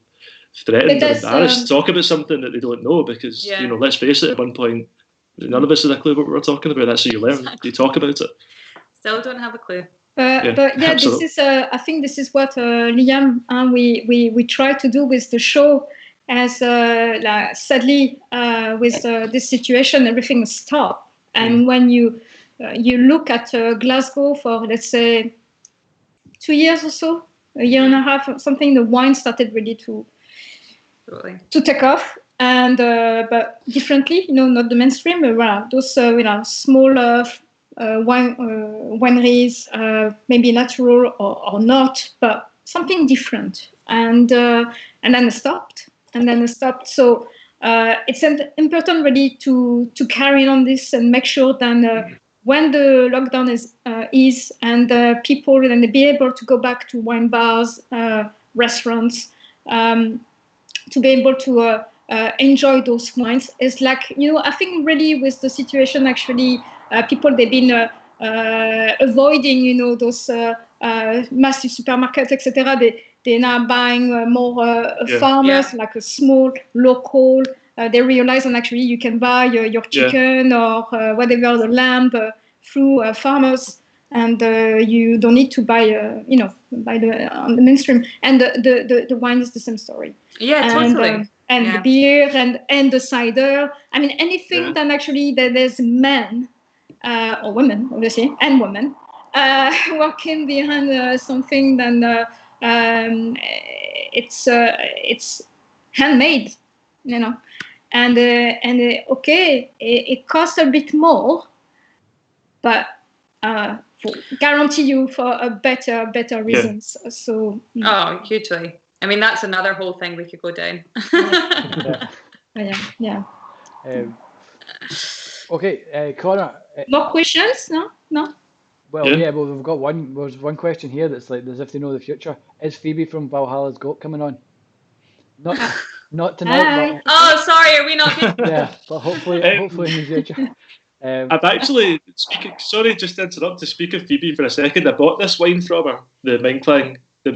threatened or embarrassed to talk about something that they don't know because, let's face it, at one point, none of us had a clue what we were talking about. That's how you learn. You talk about it. Still don't have a clue. But this is. I think this is what Liam we try to do with the show. As sadly with this situation, everything stopped. And when you look at Glasgow for let's say 2 years or so, a year and a half, something, the wine started really to Totally. to take off, and but differently, not the mainstream. But those small wineries, maybe natural or not, but something different. And then I stopped. So it's important really to carry on this and make sure that when the lockdown is and people then be able to go back to wine bars, restaurants, to be able to enjoy those wines. It's like, I think really with the situation, actually, people, they've been avoiding, those massive supermarkets, etc. They're now buying more farmers, like a small, local. They realize that actually you can buy your chicken or whatever, the lamb, through farmers. And you don't need to buy, buy on the mainstream. And the wine is the same story. Yeah, totally. The beer and the cider. I mean, anything that actually that there's men or women, obviously, and women working behind something. Then it's handmade, and it costs a bit more, but. Guarantee you for a better reasons. So hugely. I mean, that's another whole thing we could go down. Yeah. Okay, Conor. More questions? No. Well, we've got one. There's one question here that's like, as if they know the future. Is Phoebe from Valhalla's Goat coming on? Not tonight. But, sorry, are we not? Yeah, but hopefully in the future. I've actually, sorry, just to interrupt, to speak of Phoebe for a second, I bought this wine from her, the Meinklang, the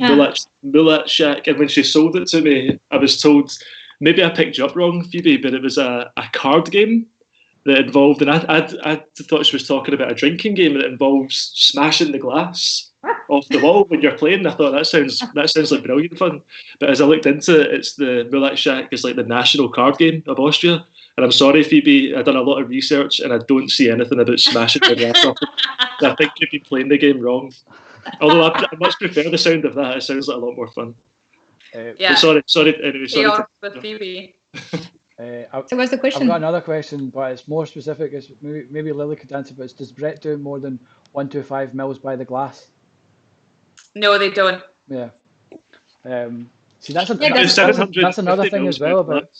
Mulatschak, and when she sold it to me, I was told, maybe I picked you up wrong, Phoebe, but it was a card game that involved, and I thought she was talking about a drinking game that involves smashing the glass off the wall when you're playing. I thought that sounds like brilliant fun. But as I looked into it, it's the Mulatschak is like the national card game of Austria. And I'm sorry, Phoebe, I've done a lot of research and I don't see anything about smashing the glass off. I think you've been playing the game wrong. Although I much prefer the sound of that. It sounds like a lot more fun. Sorry. Anyway, sorry. With Phoebe. So what's the question? I've got another question, but it's more specific. It's maybe Lily could answer, but it's, does Brett do more than 125 mils by the glass? No, they don't. Yeah. See, that's another thing as well about.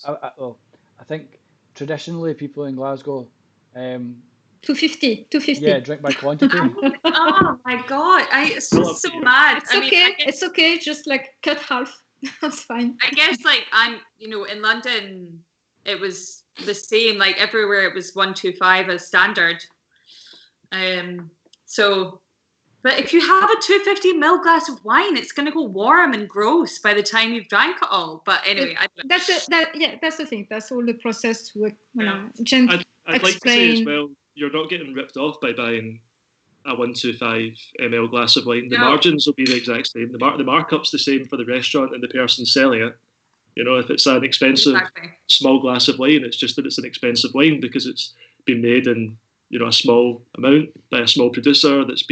I think traditionally people in Glasgow. 250. Yeah, drink by quantity. Oh my god, it's just so mad. It's okay. Just like cut half. That's fine. I guess I'm, in London, it was the same. Like everywhere, it was 125 as standard. But if you have a 250 ml glass of wine, it's going to go warm and gross by the time you've drank it all. But anyway, that's the thing. That's all the process to I'd like to say as well, you're not getting ripped off by buying a 125 ml glass of wine. The margins will be the exact same. The markup's the same for the restaurant and the person selling it. If it's an expensive small glass of wine, it's just that it's an expensive wine because it's been made in a small amount by a small producer that's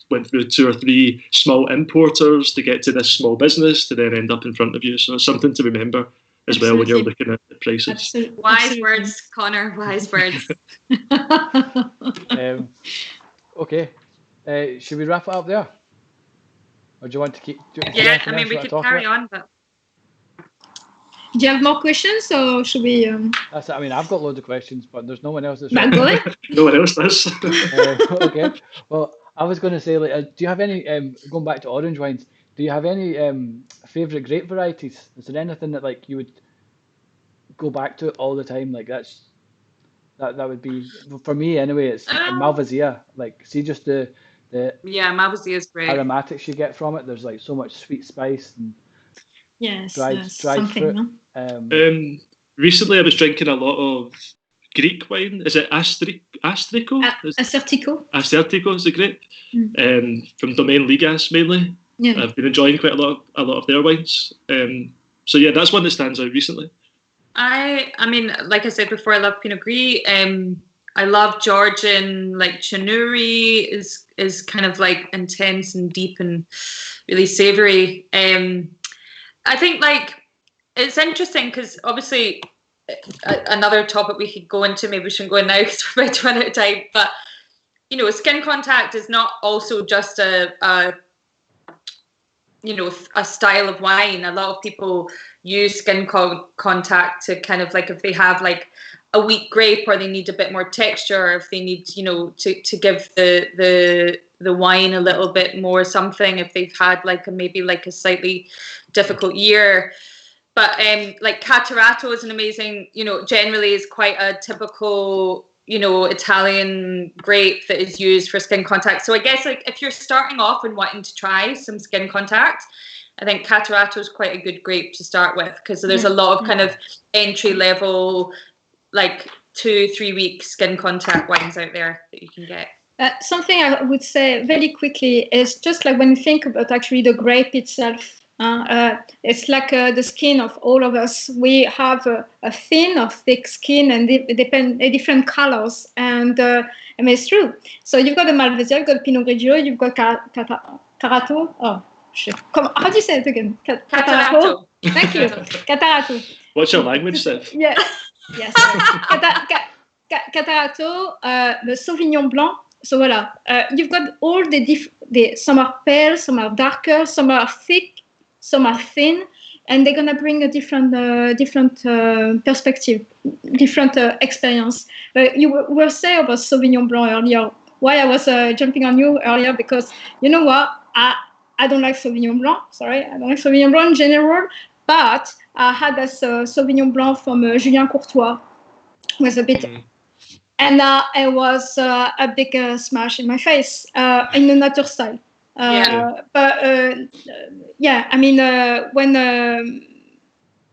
went through 2 or 3 small importers to get to this small business to then end up in front of you. So it's something to remember as well when you're looking at the prices. Absolutely. Wise words, Conor. Wise words. Okay. Should we wrap it up there? Or do you want to keep... we could carry on, but... Do you have more questions, or should we... That's it. I mean, I've got loads of questions, but there's no one else that's... No one else does. Okay. Well, I was going to say, do you have any... going back to orange wines, do you have any favourite grape varieties? Is there anything that, you would go back to all the time? That would be... For me, anyway, it's Malvasia. See just the Malvasia is great. Aromatics you get from it. There's, so much sweet spice and... Yes, dried fruit. No? Recently, I was drinking a lot of Greek wine. Is it Astrico? Acertico is the grape. From Domaine Ligas mainly. Yeah. I've been enjoying quite a lot of their wines. That's one that stands out recently. I mean, like I said before, I love Pinot Gris. I love Georgian, Chanuri is kind of intense and deep and really savoury. I think it's interesting because obviously another topic we could go into, maybe we shouldn't go in now because we're about to run out of time, but skin contact is not also just a style of wine. A lot of people use skin contact to kind of like if they have like a weak grape or they need a bit more texture, or if they need to give the wine a little bit more something, if they've had maybe a slightly difficult year. But like Catarato is an amazing, generally is quite a typical Italian grape that is used for skin contact. So I guess if you're starting off and wanting to try some skin contact, I think Catarato is quite a good grape to start with, because there's a lot of kind of entry level 2-3 week skin contact wines out there that you can get. Something I would say very quickly is just like when you think about actually the grape itself, it's like the skin of all of us. We have a thin or thick skin, and they depend different colors. And it's true. So you've got the Malvasia, you've got Pinot Grigio, you've got Catarato. Oh, shit. How do you say it again? Catarato. Thank you. Catarato. What's your language, Steph? Yeah. Yes. Catarato, the Sauvignon Blanc. So voilà. You've got all the some are pale, some are darker, some are thick, some are thin, and they're gonna bring a different perspective, different experience. You were saying about Sauvignon Blanc earlier. Why I was jumping on you earlier, because you know what? I don't like Sauvignon Blanc. Sorry, I don't like Sauvignon Blanc in general. But I had this Sauvignon Blanc from Julien Courtois. It was a bit, and it was a big smash in my face in the nature style. But I mean, when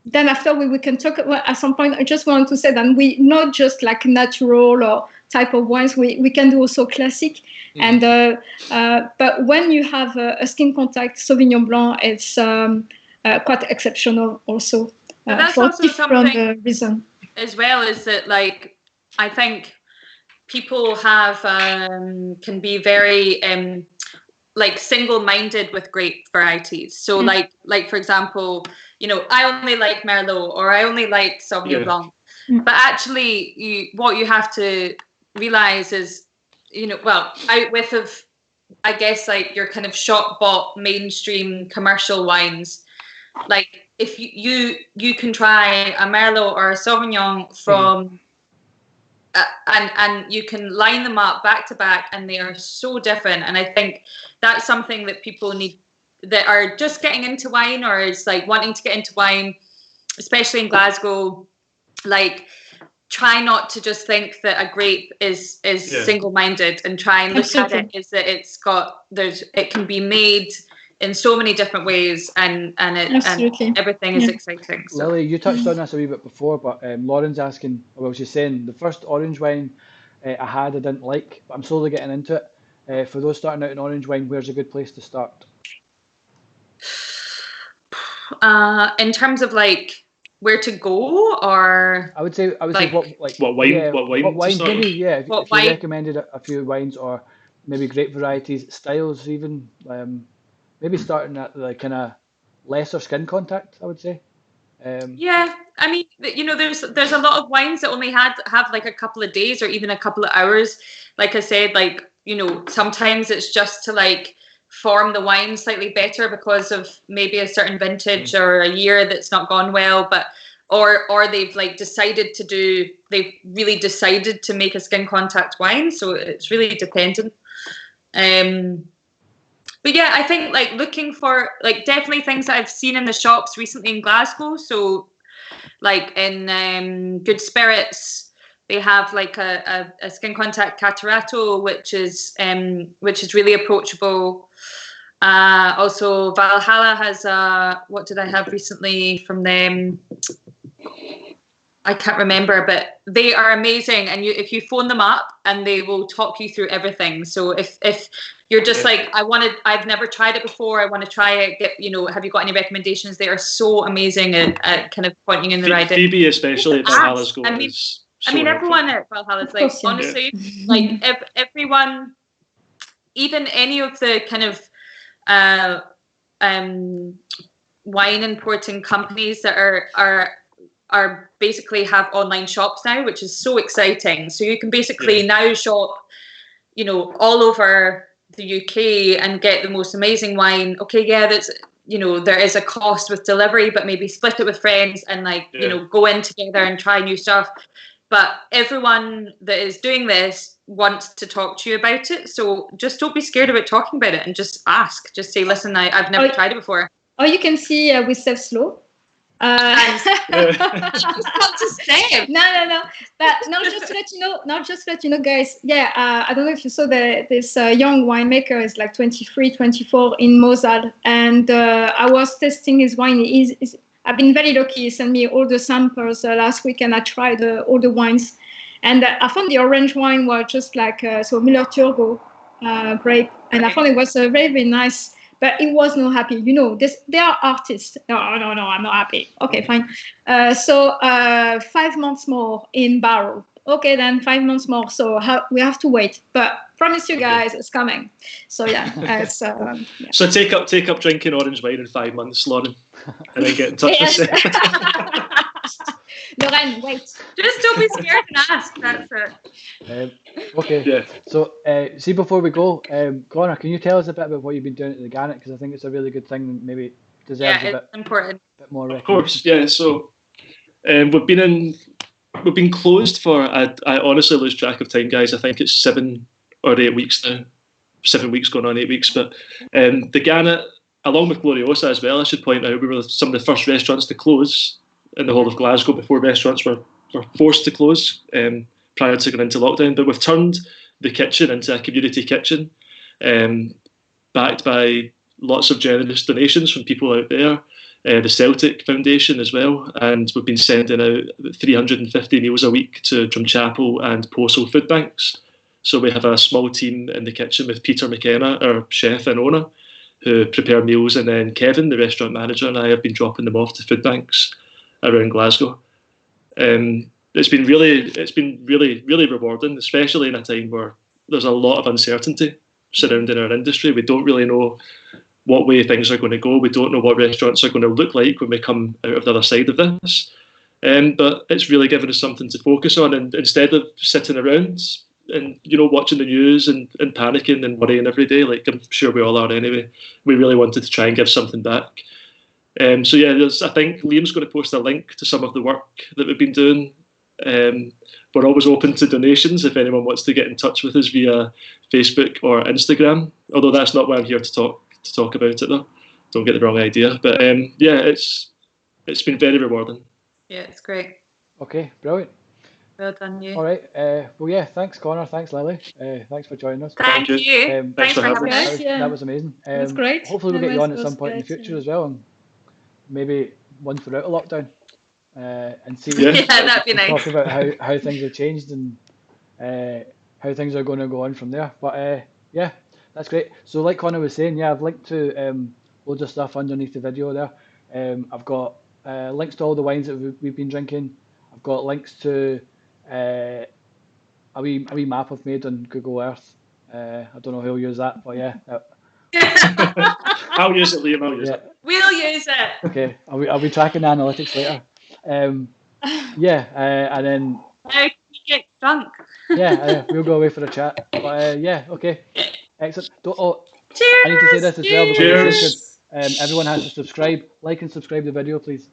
then after we can talk at some point. I just want to say that we not just like natural or type of wines. We can do also classic. And but when you have a skin contact Sauvignon Blanc, it's quite exceptional also. That's for also different reason as well. Is that I think people have can be very single-minded with grape varieties. So like for example, I only like Merlot, or I only like Sauvignon Blanc. But actually what you have to realize is, outwith of, I guess, your kind of shop-bought mainstream commercial wines, if you can try a Merlot or a Sauvignon from and you can line them up back to back, and they are so different. And I think that's something that people need, that are just getting into wine, or is wanting to get into wine, especially in Glasgow. Try not to just think that a grape is single-minded, and try and look at it is that it can be made in so many different ways, and everything is exciting. So. Lily, you touched on this a wee bit before, but Lauren's asking, she's saying the first orange wine I didn't like, but I'm slowly getting into it. For those starting out in orange wine, where's a good place to start? In terms of where to go, or I would say what wine maybe, if you recommended a few wines, or maybe grape varieties, styles even. Maybe starting at the kind of lesser skin contact, I would say. I mean, there's a lot of wines that only have a couple of days or even a couple of hours. Like I said, sometimes it's just to form the wine slightly better because of maybe a certain vintage or a year that's not gone well, but or they've they've really decided to make a skin contact wine. So it's really dependent. But yeah, I think looking for definitely things that I've seen in the shops recently in Glasgow. So in Good Spirits, they have a skin contact Catarato, which is really approachable. Also Valhalla has what did I have recently from them? I can't remember, but they are amazing. And if you phone them up, and they will talk you through everything. So if you're just I've never tried it before, I want to try it. Have you got any recommendations? They are so amazing at kind of pointing in the right direction. Phoebe, especially at Valhalla's goal. I mean, everyone at Valhalla's honestly, everyone, even any of the kind of wine importing companies that are basically have online shops now, which is so exciting. So you can basically now shop, all over the UK and get the most amazing wine. Okay, yeah, that's, there is a cost with delivery, but maybe split it with friends and go in together and try new stuff. But everyone that is doing this wants to talk to you about it. So just don't be scared about talking about it and just ask. Just say, listen, I've never tried it before. Or you can see with Seth Slow. Not to say. No. But just to let you know, guys. Yeah, I don't know if you saw this young winemaker is like 23, 24 in Moselle, and I was testing his wine. I've been very lucky. He sent me all the samples last week, and I tried all the wines, and I found the orange wine was just like Müller-Thurgau grape, and I found it was very, very nice. But it was not happy. They are artists. No, I'm not happy. Okay, fine. So 5 months more in barrel. Okay, then 5 months more. So we have to wait. But promise you guys, it's coming. So yeah, it's. Yeah. So take up drinking orange wine in 5 months, Lauren, and then get in touch with Sarah. Lauren, wait. Just don't be scared and ask. That's it. Okay. Yeah. So, see, before we go, Conor, can you tell us a bit about what you've been doing at the Gannet? Because I think it's a really good thing and maybe deserves a bit more recognition. Of course, yeah. So, we've been closed for, I honestly lose track of time, guys. I think it's 7 or 8 weeks now. 7 weeks going on 8 weeks. But the Gannet, along with Gloriosa as well, I should point out, we were some of the first restaurants to close in the whole of Glasgow before restaurants were forced to close prior to going into lockdown. But we've turned the kitchen into a community kitchen, backed by lots of generous donations from people out there, the Celtic Foundation as well, and we've been sending out 350 meals a week to Drumchapel and Postal food banks. So we have a small team in the kitchen with Peter McKenna, our chef and owner, who prepare meals, and then Kevin, the restaurant manager, and I have been dropping them off to food banks around Glasgow. It's been really rewarding, especially in a time where there's a lot of uncertainty surrounding our industry. We don't really know what way things are going to go. We don't know what restaurants are going to look like when we come out of the other side of this. But it's really given us something to focus on, and instead of sitting around and watching the news and panicking and worrying every day, like I'm sure we all are anyway, we really wanted to try and give something back. So yeah, I think Liam's going to post a link to some of the work that we've been doing. We're always open to donations if anyone wants to get in touch with us via Facebook or Instagram, although that's not why I'm here to talk about it though. Don't get the wrong idea. But yeah, it's been very rewarding. Yeah, it's great. Okay, brilliant. Well done, you. All right. Well, yeah, thanks, Conor. Thanks, Lily. Thanks for joining us. Thank you. Thanks for having us. That was amazing. That's great. Hopefully we'll get you on at some point in the future as well, and maybe once we're out of lockdown, and see. Yeah, that'd be nice. Talk about how things have changed and how things are going to go on from there. But yeah, that's great. So like Conor was saying, yeah, I've linked to loads of stuff underneath the video there. I've got links to all the wines that we've been drinking. I've got links to a wee map I've made on Google Earth. I don't know who'll use that, but yeah. I'll use it, Liam. I'll use it. We'll use it. Okay, I'll be tracking the analytics later. Yeah, and then. How can you get drunk? Yeah, we'll go away for a chat. But yeah, okay, excellent. Cheers. I need to say this as well because Cheers. Everyone has to subscribe, like and subscribe the video, please.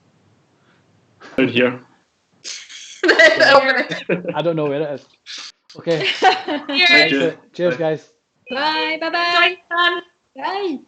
Down here. I don't know where it is. Okay. Cheers. Cheers, guys. Bye. Bye. Bye. Bye.